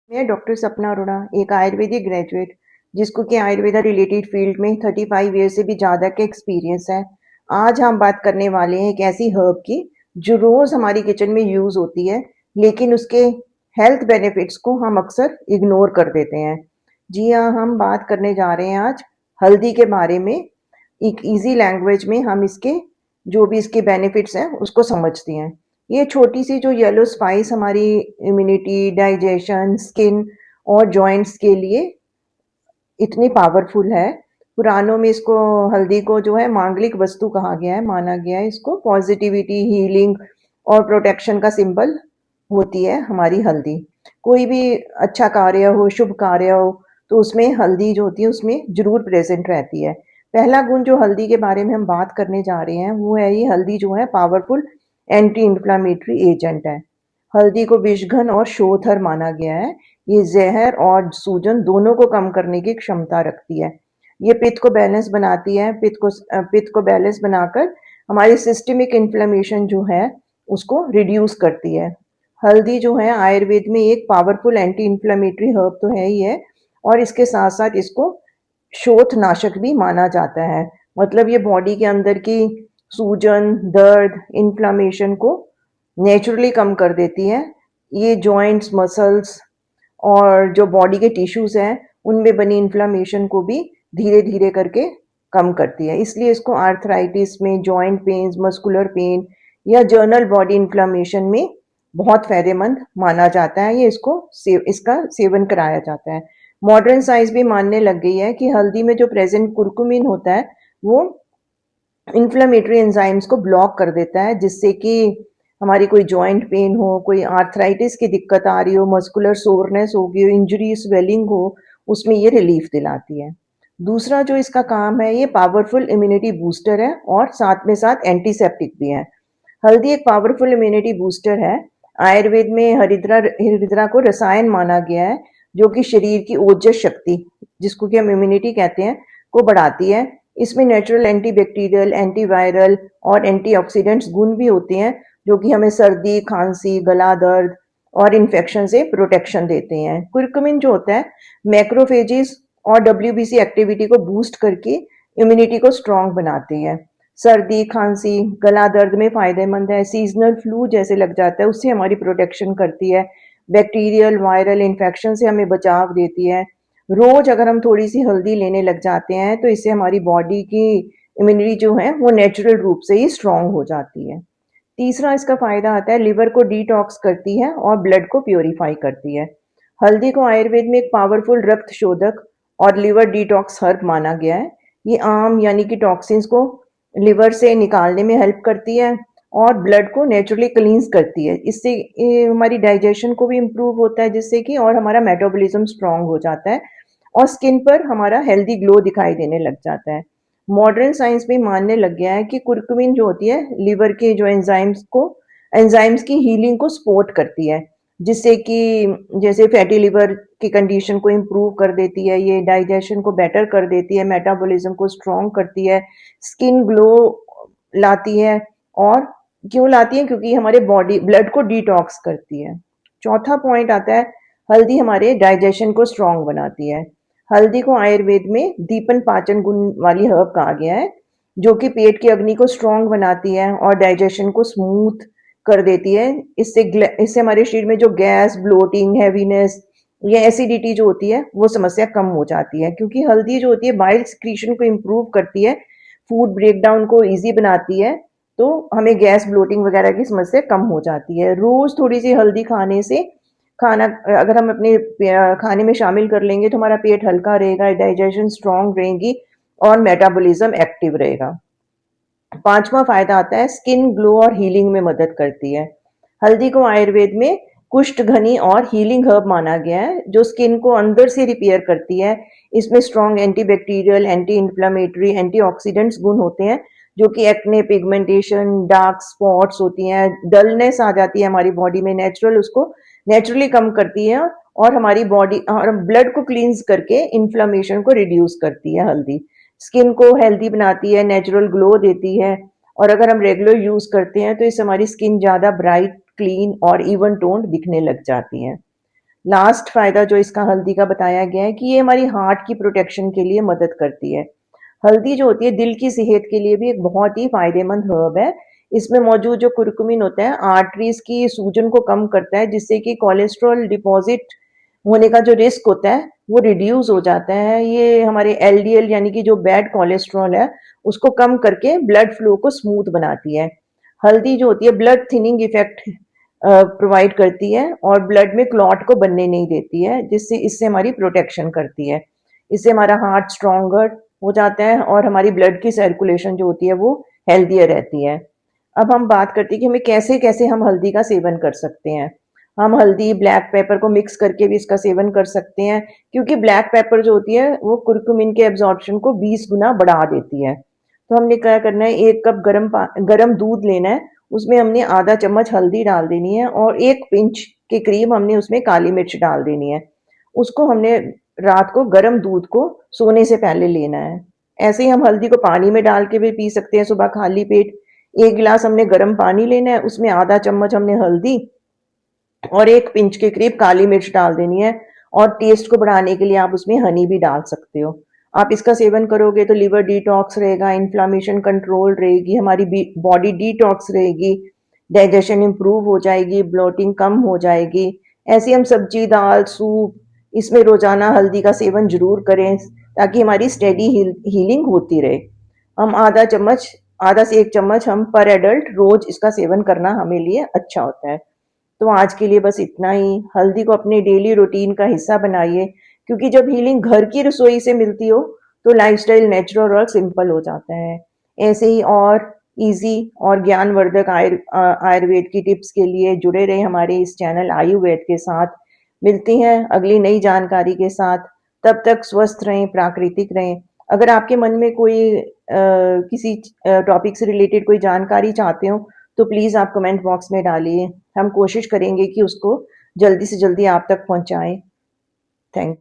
मैं डॉक्टर सपना अरोड़ा, एक आयुर्वेदिक ग्रेजुएट जिसको कि आयुर्वेदा रिलेटेड फील्ड में 35 ईयर से भी ज़्यादा का एक्सपीरियंस है। आज हम बात करने वाले हैं एक ऐसी हर्ब की जो रोज़ हमारी किचन में यूज़ होती है, लेकिन उसके हेल्थ बेनिफिट्स को हम अक्सर इग्नोर कर देते हैं। जी हाँ, हम बात करने जा रहे हैं आज हल्दी के बारे में। एक ईज़ी लैंग्वेज में हम इसके जो भी इसके बेनिफिट्स हैं उसको समझते हैं। ये छोटी सी जो येलो स्पाइस हमारी इम्यूनिटी, डाइजेशन, स्किन और जॉइंट्स के लिए इतनी पावरफुल है। पुराणों में इसको हल्दी को जो है मांगलिक वस्तु कहा गया है, माना गया है। इसको पॉजिटिविटी, हीलिंग और प्रोटेक्शन का सिंबल होती है हमारी हल्दी। कोई भी अच्छा कार्य हो, शुभ कार्य हो, तो उसमें हल्दी जो होती है उसमें जरूर प्रेजेंट रहती है। पहला गुण जो हल्दी के बारे में हम बात करने जा रहे हैं वो है ये हल्दी जो है पावरफुल एंटी इंफ्लामेटरी एजेंट है। हल्दी को विषघन और शोथर माना गया है। ये जहर और सूजन दोनों को कम करने की क्षमता रखती है। ये पित्त को बैलेंस बनाती है। पित्त को बैलेंस बनाकर हमारी सिस्टमिक इन्फ्लेमेशन जो है उसको रिड्यूस करती है। हल्दी जो है आयुर्वेद में एक पावरफुल एंटी इन्फ्लेमेटरी हर्ब तो है ही है, और इसके साथ साथ इसको शोथ नाशक भी माना जाता है। मतलब ये बॉडी के अंदर की सूजन, दर्द, इन्फ्लामेशन को नेचुरली कम कर देती है। ये जॉइंट्स, मसल्स और जो बॉडी के टिश्यूज हैं उनमें बनी इन्फ्लामेशन को भी धीरे धीरे करके कम करती है। इसलिए इसको आर्थराइटिस में, जॉइंट पेन्स, मस्कुलर पेन या जर्नल बॉडी इन्फ्लामेशन में बहुत फायदेमंद माना जाता है। ये इसका सेवन कराया जाता है। मॉडर्न साइंस भी मानने लग गई है कि हल्दी में जो प्रेजेंट कुर्कुमिन होता है वो इन्फ्लेमेटरी एंजाइम्स को ब्लॉक कर देता है, जिससे कि हमारी कोई जॉइंट पेन हो, कोई आर्थराइटिस की दिक्कत आ रही हो, मस्कुलर सोरनेस हो गई हो, इंजरी, स्वेलिंग हो, उसमें ये रिलीफ दिलाती है। दूसरा जो इसका काम है, ये पावरफुल इम्यूनिटी बूस्टर है और साथ में साथ एंटीसेप्टिक भी है। हल्दी एक पावरफुल इम्यूनिटी बूस्टर है। आयुर्वेद में हरिद्रा को रसायन माना गया है जो कि शरीर की ओजस शक्ति, जिसको कि हम इम्यूनिटी कहते हैं, को बढ़ाती है। इसमें नेचुरल एंटीबैक्टीरियल, एंटीवायरल और एंटीऑक्सीडेंट्स गुण भी होते हैं जो कि हमें सर्दी, खांसी, गला दर्द और इन्फेक्शन से प्रोटेक्शन देते हैं। कुर्कुमिन जो होता है मैक्रोफेजेस और डब्ल्यूबीसी एक्टिविटी को बूस्ट करके इम्यूनिटी को स्ट्रांग बनाती है। सर्दी, खांसी, गला दर्द में फायदेमंद है। सीजनल फ्लू जैसे लग जाता है उससे हमारी प्रोटेक्शन करती है। बैक्टीरियल, वायरल इन्फेक्शन से हमें बचाव देती है। रोज अगर हम थोड़ी सी हल्दी लेने लग जाते हैं तो इससे हमारी बॉडी की इम्यूनिटी जो है वो नेचुरल रूप से ही स्ट्रांग हो जाती है। तीसरा इसका फायदा आता है, लिवर को डिटॉक्स करती है और ब्लड को प्योरीफाई करती है। हल्दी को आयुर्वेद में एक पावरफुल रक्त शोधक और लिवर डिटॉक्स हर्ब माना गया है। ये आम यानी कि टॉक्सिन्स को लिवर से निकालने में हेल्प करती है और ब्लड को नेचुरली क्लींस करती है। इससे हमारी डाइजेशन को भी इम्प्रूव होता है, जिससे कि और हमारा मेटाबॉलिज्म स्ट्रांग हो जाता है और स्किन पर हमारा हेल्दी ग्लो दिखाई देने लग जाता है। मॉडर्न साइंस भी मानने लग गया है कि कुर्कुमिन जो होती है लिवर के जो एंजाइम्स की हीलिंग को सपोर्ट करती है, जिससे कि जैसे फैटी लिवर की कंडीशन को इम्प्रूव कर देती है, ये डाइजेशन को बेटर कर देती है, मेटाबॉलिज्म को स्ट्रांग करती है, स्किन ग्लो लाती है। और क्यों लाती है? क्योंकि हमारे बॉडी ब्लड को डिटॉक्स करती है। चौथा पॉइंट आता है, हल्दी हमारे डाइजेशन को स्ट्रांग बनाती है। हल्दी को आयुर्वेद में दीपन पाचन गुण वाली हर्ब कहा गया है, जो कि पेट की अग्नि को स्ट्रांग बनाती है और डाइजेशन को स्मूथ कर देती है। इससे हमारे शरीर में जो गैस, ब्लोटिंग, हैवीनेस या एसिडिटी जो होती है वो समस्या कम हो जाती है, क्योंकि हल्दी जो होती है बाइल सिक्रीशन को इम्प्रूव करती है, फूड ब्रेकडाउन को ईजी बनाती है, तो हमें गैस, ब्लोटिंग वगैरह की समस्या कम हो जाती है। रोज थोड़ी सी हल्दी खाने से खाना अगर हम अपने खाने में शामिल कर लेंगे तो हमारा पेट हल्का रहेगा, डाइजेशन स्ट्रांग रहेगी और मेटाबॉलिज्म एक्टिव रहेगा। पांचवा फायदा आता है, स्किन ग्लो और हीलिंग में मदद करती है। हल्दी को आयुर्वेद में कुष्ठ घनी और हीलिंग हर्ब माना गया है, जो स्किन को अंदर से रिपेयर करती है। इसमें strong antibacterial, anti inflammatory, antioxidants गुण होते हैं, जो कि एक्ने, पिगमेंटेशन, डार्क स्पॉट्स होती हैं, डलनेस आ जाती है हमारी बॉडी में, उसको नेचुरली कम करती है और हमारी बॉडी और ब्लड को क्लींस करके इन्फ्लेमेशन को रिड्यूस करती है हल्दी। स्किन को हेल्दी बनाती है, नेचुरल ग्लो देती है, और अगर हम रेगुलर यूज करते हैं तो इससे हमारी स्किन ज्यादा ब्राइट, क्लीन और इवन टोन्ड दिखने लग जाती है। लास्ट फ़ायदा जो इसका हल्दी का बताया गया है कि ये हमारी हार्ट की प्रोटेक्शन के लिए मदद करती है। हल्दी जो होती है दिल की सेहत के लिए भी एक बहुत ही फ़ायदेमंद हर्ब है। इसमें मौजूद जो कुरकुमिन होता है आर्टरीज़ की सूजन को कम करता है, जिससे कि कोलेस्ट्रॉल डिपॉज़िट होने का जो रिस्क होता है वो रिड्यूस हो जाता है। ये हमारे एलडीएल यानी कि जो बैड कोलेस्ट्रॉल है उसको कम करके ब्लड फ्लो को स्मूथ बनाती है। हल्दी जो होती है ब्लड थिनिंग इफेक्ट प्रोवाइड करती है और ब्लड में क्लॉट को बनने नहीं देती है, जिससे इससे हमारी प्रोटेक्शन करती है। इससे हमारा हार्ट स्ट्रॉन्गर हो जाता है और हमारी ब्लड की सर्कुलेशन जो होती है वो हेल्दियर रहती है। अब हम बात करते हैं कि हमें कैसे-कैसे हम हल्दी का सेवन कर सकते हैं। हम हल्दी, ब्लैक पेपर को मिक्स करके भी इसका सेवन कर सकते हैं, क्योंकि ब्लैक पेपर जो होती है वो कुरकुमिन के एब्जॉर्प्शन को 20 गुना बढ़ा देती है। तो हमने क्या करना है, 1 कप गरम दूध लेना है, उसमें हमने आधा चम्मच हल्दी डाल देनी है और 1 पिंच के करीब हमने उसमें काली मिर्च डाल देनी है। उसको हमने रात को गरम दूध को सोने से पहले लेना है। ऐसे ही हम हल्दी को पानी में डाल के भी पी सकते हैं सुबह खाली पेट। 1 गिलास हमने गरम पानी लेना है, उसमें आधा चम्मच हमने हल्दी और 1 पिंच के करीब काली मिर्च डाल देनी है और टेस्ट को बढ़ाने के लिए आप उसमें हनी भी डाल सकते हो। आप इसका सेवन करोगे तो लिवर डिटॉक्स रहेगा, इन्फ्लेमेशन कंट्रोल रहेगी, हमारी बॉडी डिटॉक्स रहेगी, डाइजेशन इम्प्रूव हो जाएगी, ब्लोटिंग कम हो जाएगी। ऐसे हम सब्जी, दाल, सूप इसमें रोज़ाना हल्दी का सेवन ज़रूर करें ताकि हमारी स्टेडी हीलिंग होती रहे। हम आधा से 1 चम्मच हम पर एडल्ट रोज़ इसका सेवन करना हमें लिए अच्छा होता है। तो आज के लिए बस इतना ही। हल्दी को अपने डेली रूटीन का हिस्सा बनाइए, क्योंकि जब हीलिंग घर की रसोई से मिलती हो तो लाइफस्टाइल नेचुरल और सिंपल हो जाता है। ऐसे ही और इजी और ज्ञानवर्धक आयुर्वेद की टिप्स के लिए जुड़े रहे हमारे इस चैनल आयुर्वेद के साथ। मिलती हैं अगली नई जानकारी के साथ। तब तक स्वस्थ रहें, प्राकृतिक रहें। अगर आपके मन में कोई किसी टॉपिक से रिलेटेड कोई जानकारी चाहते हो तो प्लीज़ आप कमेंट बॉक्स में डालिए। हम कोशिश करेंगे कि उसको जल्दी से जल्दी आप तक पहुँचाएँ। थैंक